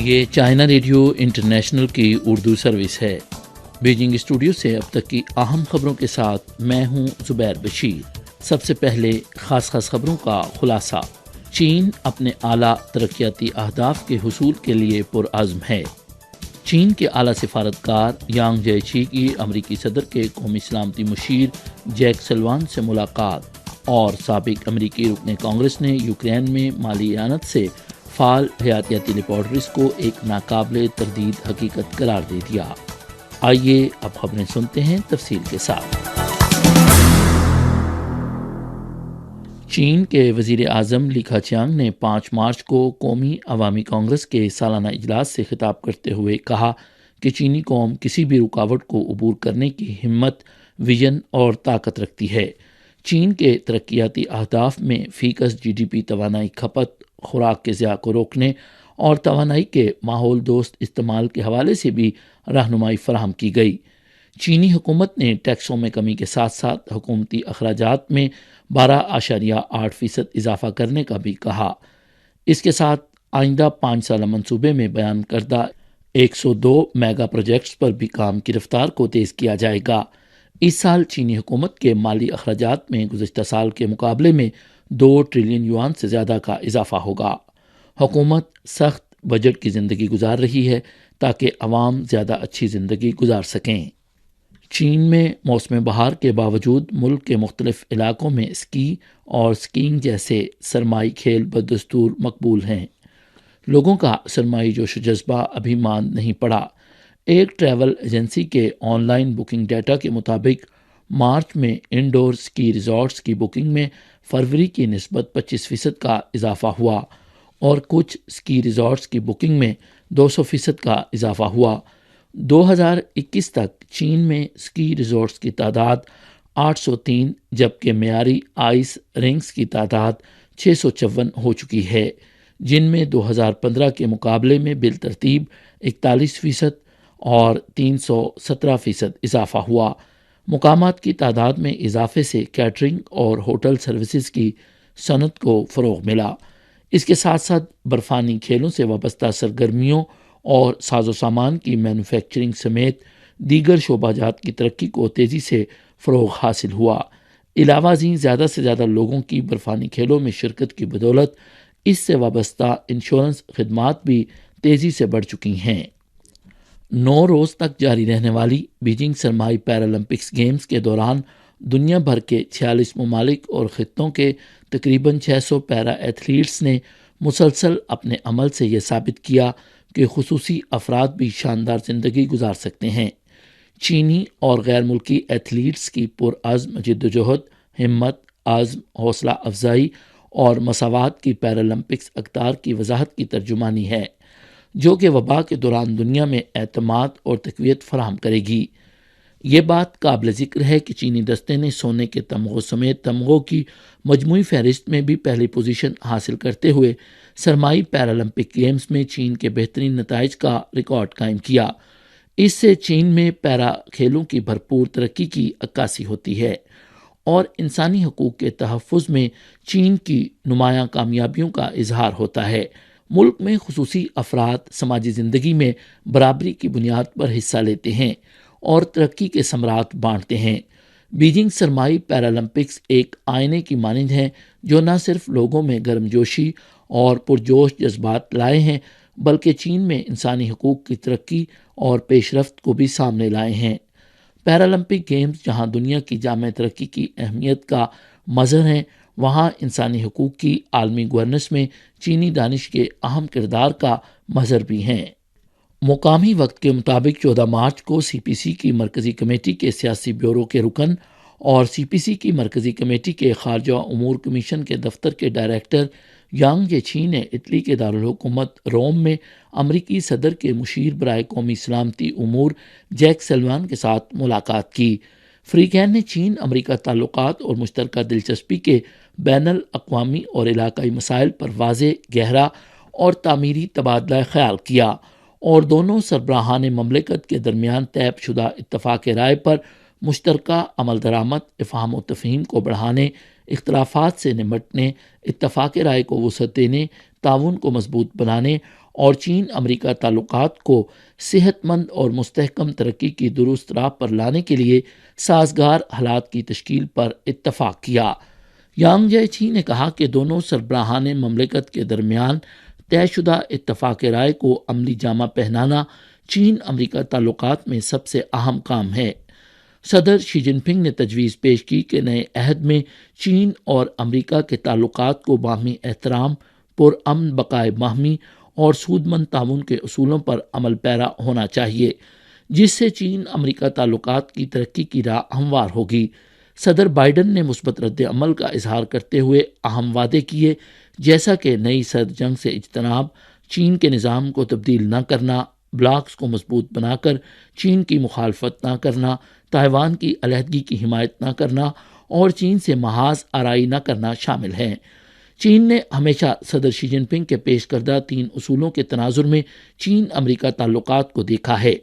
یہ China radio international کی Urdu service ہے۔ بیجنگ اسٹوڈیو سے اب تک کی اہم خبروں کے ساتھ میں ہوں زبیر بشیر۔ سب سے پہلے خاص خبروں کا خلاصہ۔ چین اپنے اعلیٰ ترقیاتی اہداف کے حصول کے لیے پرعزم ہے۔ چین کے اعلیٰ سفارتکار یانگ جیچی کی امریکی صدر کے قومی سلامتی مشیر جیک سلوان سے ملاقات، اور سابق امریکی رکن کانگریس نے یوکرین میں مالی اعانت سے فعال حیاتیاتی لیبارٹریز کو ایک ناقابل تردید حقیقت قرار دے دیا۔ آئیے اب خبریں سنتے ہیں تفصیل کے ساتھ۔ چین کے وزیر اعظم لی کھچیانگ نے 5 مارچ کو قومی عوامی کانگریس کے سالانہ اجلاس سے خطاب کرتے ہوئے کہا کہ چینی قوم کسی بھی رکاوٹ کو عبور کرنے کی ہمت، ویژن اور طاقت رکھتی ہے۔ چین کے ترقیاتی اہداف میں فیکس جی ڈی پی توانائی کھپت، خوراک کے ضیاع کو روکنے اور توانائی کے ماحول دوست استعمال کے حوالے سے بھی رہنمائی فراہم کی گئی۔ چینی حکومت نے ٹیکسوں میں کمی کے ساتھ ساتھ حکومتی اخراجات میں 12.8% اضافہ کرنے کا بھی کہا۔ اس کے ساتھ آئندہ 5 سالہ منصوبے میں بیان کردہ 102 میگا پروجیکٹس پر بھی کام کی رفتار کو تیز کیا جائے گا۔ اس سال چینی حکومت کے مالی اخراجات میں گزشتہ سال کے مقابلے میں 2 ٹریلین یوان سے زیادہ کا اضافہ ہوگا۔ حکومت سخت بجٹ کی زندگی گزار رہی ہے تاکہ عوام زیادہ اچھی زندگی گزار سکیں۔ چین میں موسم بہار کے باوجود ملک کے مختلف علاقوں میں اسکی اور اسکینگ جیسے سرمائی کھیل بدستور مقبول ہیں۔ لوگوں کا سرمائی جوش و جذبہ ابھی ماند نہیں پڑا۔ ایک ٹریول ایجنسی کے آن لائن بکنگ ڈیٹا کے مطابق مارچ میں انڈور اسکی ریزارٹس کی بکنگ میں فروری کی نسبت 25% کا اضافہ ہوا، اور کچھ اسکی ریزارٹس کی بکنگ میں 200% کا اضافہ ہوا۔ 2021 تک چین میں اسکی ریزارٹس کی تعداد 803 جبکہ معیاری آئس رنکس کی تعداد 654 ہو چکی ہے، جن میں 2015 کے مقابلے میں بالترتیب 41% اور 317% اضافہ ہوا۔ مقامات کی تعداد میں اضافے سے کیٹرنگ اور ہوٹل سروسز کی صنعت کو فروغ ملا۔ اس کے ساتھ ساتھ برفانی کھیلوں سے وابستہ سرگرمیوں اور ساز و سامان کی مینوفیکچرنگ سمیت دیگر شعبہ جات کی ترقی کو تیزی سے فروغ حاصل ہوا۔ علاوہ ازیں زیادہ سے زیادہ لوگوں کی برفانی کھیلوں میں شرکت کی بدولت اس سے وابستہ انشورنس خدمات بھی تیزی سے بڑھ چکی ہیں۔ 9 روز تک جاری رہنے والی بیجنگ سرمائی پیرالمپکس گیمز کے دوران دنیا بھر کے 46 ممالک اور خطوں کے تقریباً 600 پیرا ایتھلیٹس نے مسلسل اپنے عمل سے یہ ثابت کیا کہ خصوصی افراد بھی شاندار زندگی گزار سکتے ہیں۔ چینی اور غیر ملکی ایتھلیٹس کی پرعزم جدوجہد، ہمت، عزم، حوصلہ افزائی اور مساوات کی پیرالمپکس اقدار کی وضاحت کی ترجمانی ہے، جو کہ وبا کے دوران دنیا میں اعتماد اور تقویت فراہم کرے گی۔ یہ بات قابل ذکر ہے کہ چینی دستے نے سونے کے تمغوں سمیت تمغوں کی مجموعی فہرست میں بھی پہلی پوزیشن حاصل کرتے ہوئے سرمائی پیرالمپک گیمز میں چین کے بہترین نتائج کا ریکارڈ قائم کیا۔ اس سے چین میں پیرا کھیلوں کی بھرپور ترقی کی عکاسی ہوتی ہے اور انسانی حقوق کے تحفظ میں چین کی نمایاں کامیابیوں کا اظہار ہوتا ہے۔ ملک میں خصوصی افراد سماجی زندگی میں برابری کی بنیاد پر حصہ لیتے ہیں اور ترقی کے ثمرات بانٹتے ہیں۔ بیجنگ سرمائی پیرالمپکس ایک آئینے کی مانند ہیں جو نہ صرف لوگوں میں گرمجوشی اور پرجوش جذبات لائے ہیں بلکہ چین میں انسانی حقوق کی ترقی اور پیش رفت کو بھی سامنے لائے ہیں۔ پیرالمپک گیمز جہاں دنیا کی جامع ترقی کی اہمیت کا مظہر ہیں، وہاں انسانی حقوق کی عالمی گورننس میں چینی دانش کے اہم کردار کا مظہر بھی ہیں۔ مقامی وقت کے مطابق 14 مارچ کو سی پی سی کی مرکزی کمیٹی کے سیاسی بیورو کے رکن اور سی پی سی کی مرکزی کمیٹی کے خارجہ امور کمیشن کے دفتر کے ڈائریکٹر یانگ جیچی نے اٹلی کے دارالحکومت روم میں امریکی صدر کے مشیر برائے قومی سلامتی امور جیک سلوان کے ساتھ ملاقات کی۔ فریقین نے چین امریکہ تعلقات اور مشترکہ دلچسپی کے بین الاقوامی اور علاقائی مسائل پر واضح، گہرا اور تعمیری تبادلہ خیال کیا، اور دونوں سربراہان مملکت کے درمیان طے شدہ اتفاق رائے پر مشترکہ عمل درآمد، افہام و تفہیم کو بڑھانے، اختلافات سے نمٹنے، اتفاق رائے کو وسعت دینے، تعاون کو مضبوط بنانے اور چین امریکہ تعلقات کو صحت مند اور مستحکم ترقی کی درست راہ پر لانے کے لیے سازگار حالات کی تشکیل پر اتفاق کیا۔ یانگ جیچی نے کہا کہ دونوں سربراہان مملکت کے درمیان طے شدہ اتفاق رائے کو عملی جامہ پہنانا چین امریکہ تعلقات میں سب سے اہم کام ہے۔ صدر شی جن پنگ نے تجویز پیش کی کہ نئے عہد میں چین اور امریکہ کے تعلقات کو باہمی احترام، پرامن بقائے باہمی اور سودمند تعاون کے اصولوں پر عمل پیرا ہونا چاہیے، جس سے چین امریکہ تعلقات کی ترقی کی راہ ہموار ہوگی۔ صدر بائیڈن نے مثبت رد عمل کا اظہار کرتے ہوئے اہم وعدے کیے، جیسا کہ نئی سرد جنگ سے اجتناب، چین کے نظام کو تبدیل نہ کرنا، بلاکس کو مضبوط بنا کر چین کی مخالفت نہ کرنا، تائیوان کی علیحدگی کی حمایت نہ کرنا اور چین سے محاذ آرائی نہ کرنا شامل ہیں۔ چین نے ہمیشہ صدر شی جن پنگ کے پیش کردہ 3 اصولوں کے تناظر میں چین امریکہ تعلقات کو دیکھا ہے۔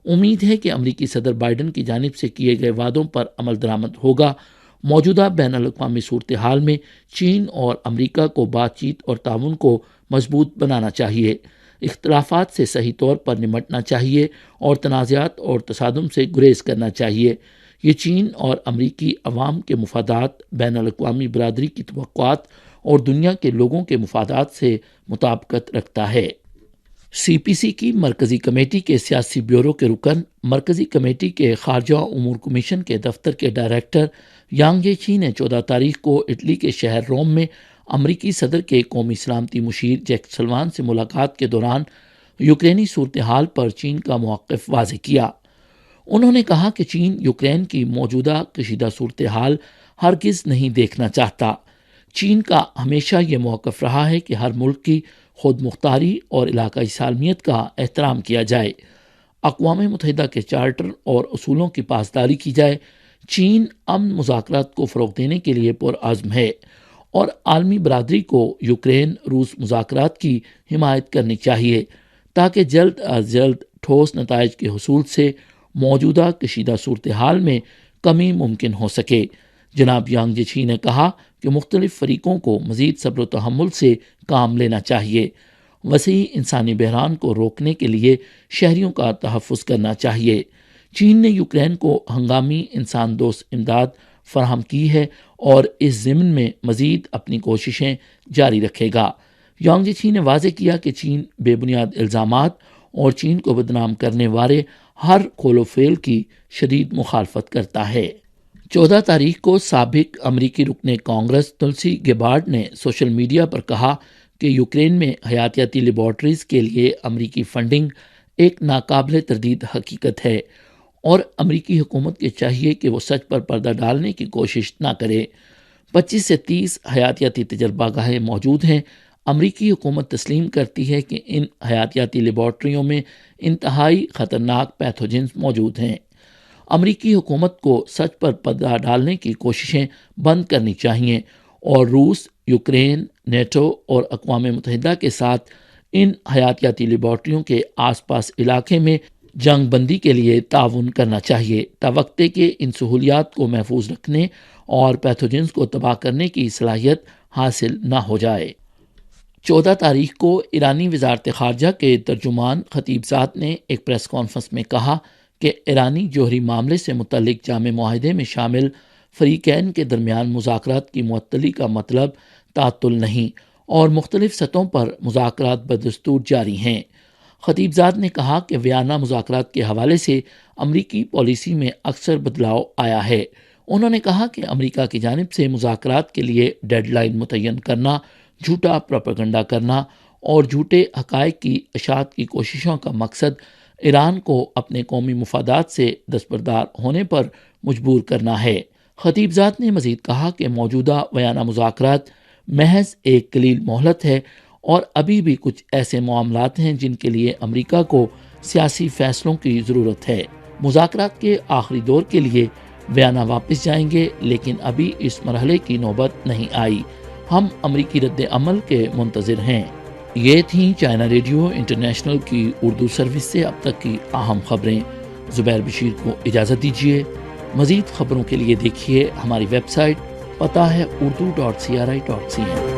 امید ہے کہ امریکی صدر بائیڈن کی جانب سے کیے گئے وعدوں پر عمل درآمد ہوگا۔ موجودہ بین الاقوامی صورتحال میں چین اور امریکہ کو بات چیت اور تعاون کو مضبوط بنانا چاہیے، اختلافات سے صحیح طور پر نمٹنا چاہیے اور تنازعات اور تصادم سے گریز کرنا چاہیے۔ یہ چین اور امریکی عوام کے مفادات، بین الاقوامی برادری کی توقعات اور دنیا کے لوگوں کے مفادات سے مطابقت رکھتا ہے۔ سی پی سی کی مرکزی کمیٹی کے سیاسی بیورو کے رکن، مرکزی کمیٹی کے خارجہ امور کمیشن کے دفتر کے ڈائریکٹر یانگ جیچی نے 14 تاریخ کو اٹلی کے شہر روم میں امریکی صدر کے قومی سلامتی مشیر جیک سلوان سے ملاقات کے دوران یوکرینی صورتحال پر چین کا موقف واضح کیا۔ انہوں نے کہا کہ چین یوکرین کی موجودہ کشیدہ صورتحال ہرگز نہیں دیکھنا چاہتا۔ چین کا ہمیشہ یہ موقف رہا ہے کہ ہر ملک کی خود مختاری اور علاقائی سالمیت کا احترام کیا جائے، اقوام متحدہ کے چارٹر اور اصولوں کی پاسداری کی جائے۔ چین امن مذاکرات کو فروغ دینے کے لیے پرعزم ہے اور عالمی برادری کو یوکرین روس مذاکرات کی حمایت کرنی چاہیے تاکہ جلد از جلد ٹھوس نتائج کے حصول سے موجودہ کشیدہ صورتحال میں کمی ممکن ہو سکے۔ جناب یانگ جیچی نے کہا کہ مختلف فریقوں کو مزید صبر و تحمل سے کام لینا چاہیے، وسیع انسانی بحران کو روکنے کے لیے شہریوں کا تحفظ کرنا چاہیے۔ چین نے یوکرین کو ہنگامی انسان دوست امداد فراہم کی ہے اور اس ضمن میں مزید اپنی کوششیں جاری رکھے گا۔ یانگ جیچی نے واضح کیا کہ چین بے بنیاد الزامات اور چین کو بدنام کرنے والے ہر کھول و فیل کی شدید مخالفت کرتا ہے۔ 14 تاریخ کو سابق امریکی رکن کانگریس تلسی گیبارڈ نے سوشل میڈیا پر کہا کہ یوکرین میں حیاتیاتی لیبارٹریز کے لیے امریکی فنڈنگ ایک ناقابل تردید حقیقت ہے اور امریکی حکومت کے چاہیے کہ وہ سچ پر پردہ ڈالنے کی کوشش نہ کرے۔ 25 سے 30 حیاتیاتی تجربہ گاہیں موجود ہیں۔ امریکی حکومت تسلیم کرتی ہے کہ ان حیاتیاتی لیبارٹریوں میں انتہائی خطرناک پیتھوجنز موجود ہیں۔ امریکی حکومت کو سچ پر پردہ ڈالنے کی کوششیں بند کرنی چاہیے اور روس، یوکرین، نیٹو اور اقوام متحدہ کے ساتھ ان حیاتیاتی لیبارٹریوں کے آس پاس علاقے میں جنگ بندی کے لیے تعاون کرنا چاہیے تا وقت کہ ان سہولیات کو محفوظ رکھنے اور پیتھوجنز کو تباہ کرنے کی صلاحیت حاصل نہ ہو جائے۔ 14 تاریخ کو ایرانی وزارت خارجہ کے ترجمان خطیب زاد نے ایک پریس کانفرنس میں کہا کہ ایرانی جوہری معاملے سے متعلق جامع معاہدے میں شامل فریقین کے درمیان مذاکرات کی معطلی کا مطلب تعطل نہیں اور مختلف سطحوں پر مذاکرات بدستور جاری ہیں۔ خطیب زاد نے کہا کہ ویانا مذاکرات کے حوالے سے امریکی پالیسی میں اکثر بدلاؤ آیا ہے۔ انہوں نے کہا کہ امریکہ کی جانب سے مذاکرات کے لیے ڈیڈ لائن متعین کرنا، جھوٹا پروپیگنڈا کرنا اور جھوٹے حقائق کی اشاعت کی کوششوں کا مقصد ایران کو اپنے قومی مفادات سے دستبردار ہونے پر مجبور کرنا ہے۔ خطیب زاد نے مزید کہا کہ موجودہ ویانا مذاکرات محض ایک قلیل مہلت ہے اور ابھی بھی کچھ ایسے معاملات ہیں جن کے لیے امریکہ کو سیاسی فیصلوں کی ضرورت ہے۔ مذاکرات کے آخری دور کے لیے ویانا واپس جائیں گے، لیکن ابھی اس مرحلے کی نوبت نہیں آئی۔ ہم امریکی رد عمل کے منتظر ہیں۔ یہ تھیں چائنا ریڈیو انٹرنیشنل کی اردو سروس سے اب تک کی اہم خبریں۔ زبیر بشیر کو اجازت دیجیے۔ مزید خبروں کے لیے دیکھیے ہماری ویب سائٹ، پتہ ہے urdu.cri.cn۔